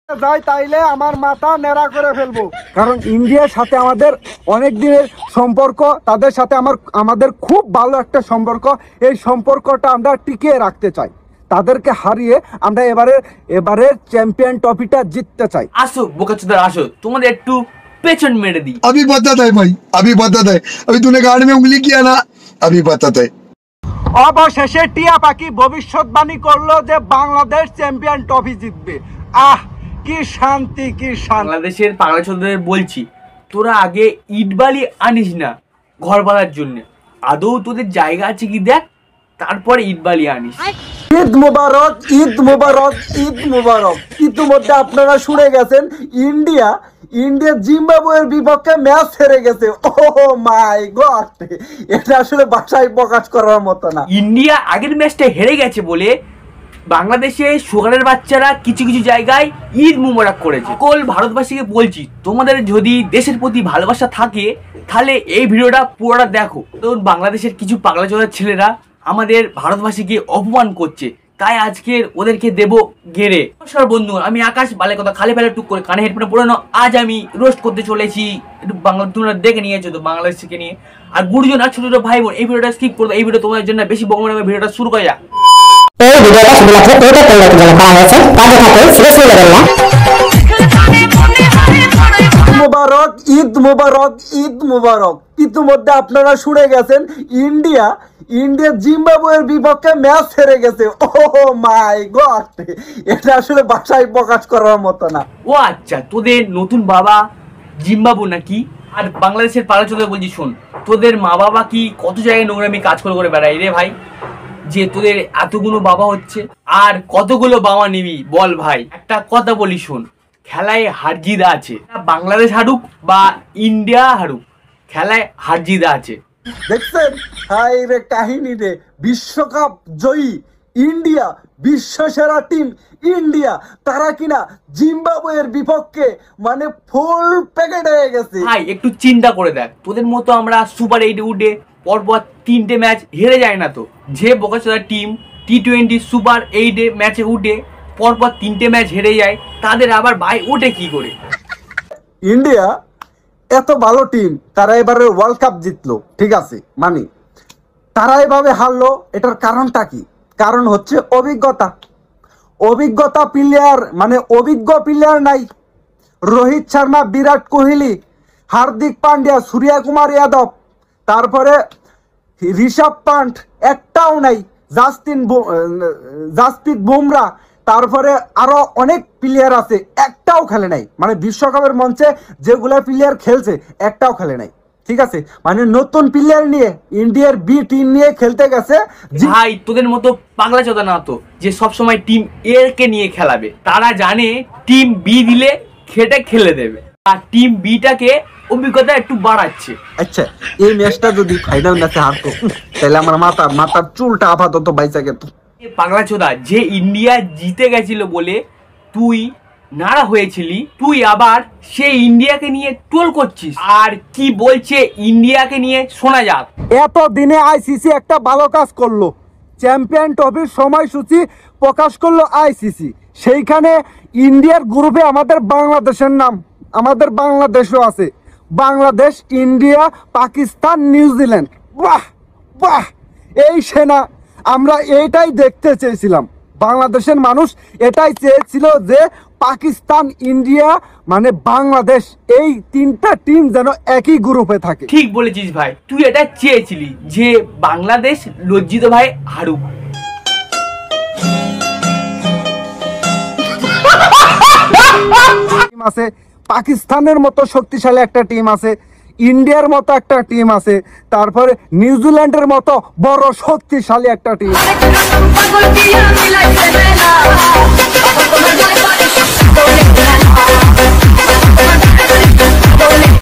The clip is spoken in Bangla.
যাই তাইলে আমার মাথা নেড়া করে ফেলবো, কারণ ইন্ডিয়ার সাথে আমাদের অনেক দিনের সম্পর্ক, তাদের সাথে আমাদের খুব ভালো একটা সম্পর্ক। এই সম্পর্কটা আমরা টিকিয়ে রাখতে চাই, তাদেরকে হারিয়ে আমরা এবারে চ্যাম্পিয়ন ট্রফিটা জিততে চাই। আসো বোকাচোদা আসো, তোমাদের একটু পেছন মেরে দিই। अभी बताता है भाई, अभी बताता है। अभी तूने गार्ड में उंगली किया ना, अभी बताता है। অবশেষে টিয়া পাখি ভবিষ্যৎবাণী করলো যে বাংলাদেশ চ্যাম্পিয়ন ট্রফি জিতবে। আহ কি শান্তি, কি শান্তি। বাংলাদেশের পাগলা ছোটদের বলছি, তোরা আগে ইট বালি আনিস না ঘর বাঁধার জন্য, আদৌ তোদের জায়গা আছে কি দেখ, তারপরে ইট বালি আনিস। ঈদ মুবারক, ঈদ মুবারক, ঈদ মুবারক। ইতিমধ্যে আপনারা শুনে গেছেন ইন্ডিয়া জিম্বাবুয়ের বিপক্ষে ম্যাচ হেরে গেছে। ও মাই গড, এটা আসলে ভাষায় প্রকাশ করার মতো না। ইন্ডিয়া আগের ম্যাচটা হেরে গেছে বলে বাংলাদেশে সুগারের বাচ্চারা কিছু কিছু জায়গায় ঈদ মুবারক করেছে। সকল ভারতবাসীকে বলছি, তোমাদের যদি দেশের প্রতি ভালোবাসা থাকে তাহলে এই ভিডিওটা পুরোটা দেখো। তো বাংলাদেশের কিছু পাগলা চোদা ছেলেরা আমাদের ভারতবাসীকে অপমান করছে, তাই আজকে ওদেরকে দেব গেড়ে। নমস্কার বন্ধু, আমি আকাশ। বালে কথা খালি ফেলে টুক করে কানে হেডফোনে পড়ে নাও। আজ আমি রোস্ট করতে চলেছি একটু বাংলা, তোমরা দেখে নিয়েছো তো বাংলাদেশ থেকে নিয়ে। আর গুরুজন আর ছোট ছোট ভাই বোন, এই ভিডিওটা স্কিপ করবে। এই ভিডিও তোমাদের জন্য বেশি বকবো না, ভিডিওটা শুরু করা যাক। এই ভিডিওটা শুধুমাত্র এন্টারটেইনমেন্টের জন্য করা হয়েছে, কাজে থাকে সিরিয়াসলি নেবেন না। মুবারক, ঈদ মুবারক, ঈদ মুবারক। ইতিমধ্যে আপনারা শুনে গেছেন ইন্ডিয়া জিম্বাবুয়ের বিপক্ষে ম্যাচ হেরে গেছে। ও মাই গড, এটা আসলে ভাষায় প্রকাশ করার মতো না। ও আচ্ছা, তোদের নতুন বাবা জিম্বাবু নাকি? আর বাংলাদেশের পাড়া চলে বলছি, শোন, তোদের মা বাবা কি কত জায়গায় নোংরামি কাজ করে করে বেড়াই রে ভাই, যে তোদের এতগুলো বাবা হচ্ছে, আর কতগুলো বাবা নিবি বল ভাই? একটা কথা বলি শোন, খেলায় হারজিদা আছে, বাংলাদেশ হারুক বা ইন্ডিয়া হারুক, খেলায় হারজিদা আছে। দেখছেন হাই রে কাহিনী রে, বিশ্বকাপ জয়ী ইন্ডিয়া, বিশ্বসেরা টিম ইন্ডিয়া, তারা কিনা জিম্বাবুয়ের বিপক্ষে মানে ফুল প্যাকেট হয়ে গেছে। ভাই একটু চিন্তা করে দেখ, তোদের মতো আমরা সুপার 8 উঠে পরপর 3টে ম্যাচ হেরে যায় না তো। যে বোকাচোদা টিম T20 সুপার 8 ম্যাচে উঠে পরপর 3টে ম্যাচ হেরে যায়, তাদের আবার ভাই ওঠে কি করে? ইন্ডিয়া এত ভালো টিম, তারা এবারে ওয়ার্ল্ড কাপ জিতলো, ঠিক আছে, মানে তারা এভাবে হারলো, এটার কারণটা কি? কারণ হচ্ছে অভিজ্ঞতা প্লেয়ার, মানে অভিজ্ঞ প্লেয়ার নাই। রোহিত শর্মা, বিরাট কোহলি, হার্দিক পান্ডিয়া, সূর্যকুমার যাদব, তারপরে ঋষভ পান্ট একটাও নাই, জাসপ্রীত বুমরা, তারপরে আরো অনেক প্লেয়ার আছে, একটাও খেলে নাই। মানে বিশ্বকাপের মঞ্চে যেগুলা প্লেয়ার খেলছে একটাও খেলে নাই, ঠিক আছে। মানে নতুন প্লেয়ার নিয়ে ইন্ডিয়ার বি টিম নিয়ে খেলতে গেছে। ভাই তোদের মতো পাগলা চোদা না তো যে সবসময় টিম এ কে নিয়ে খেলাবে, তারা জানে টিম বি দিলে খেটে খেলে দেবে, আর টিম বিটাকে অভিজ্ঞতা একটু বাড়াচ্ছে। আচ্ছা, এই ম্যাচটা যদি ফাইনাল ম্যাচে হারতো তাহলে আমার মাথার চুলটা আপাতত বাইচা গেত। পাগলা চোদা, যে ইন্ডিয়া জিতে গেছিল বলে তুই নাড়া হয়েছিলি, তুই আবার সেই ইন্ডিয়াকে নিয়ে ট্রোল করছিস। আর কি বলছে ইন্ডিয়াকে নিয়ে শোনা যাক। এত দিনে আইসিসি একটা ভালো কাজ করলো, চ্যাম্পিয়ন ট্রফির সময়সূচি প্রকাশ করলো আইসিসি। সেইখানে ইন্ডিয়ার গ্রুপে আমাদের বাংলাদেশের নাম, আমাদের বাংলাদেশও আছে। Bangladesh, India, Pakistan, New Zealand. বাহ বাহ, এই সেনা আমরা এইটাই দেখতে চেয়েছিলাম। বাংলাদেশের মানুষ এটাই চেয়েছিল যে পাকিস্তান, ইন্ডিয়া, মানে বাংলাদেশ, এই 3টা টিম যেন একই গ্রুপে থাকে। ঠিক বলেছিস ভাই, তুই এটা চেয়েছিলি যে বাংলাদেশ লজ্জিত ভাই হারুক। আছে পাকিস্তানের মতো শক্তিশালী একটা টিম আছে, ইন্ডিয়ার মতো একটা টিম আছে, তারপরে নিউজিল্যান্ডের মতো বড় শক্তিশালী একটা টিম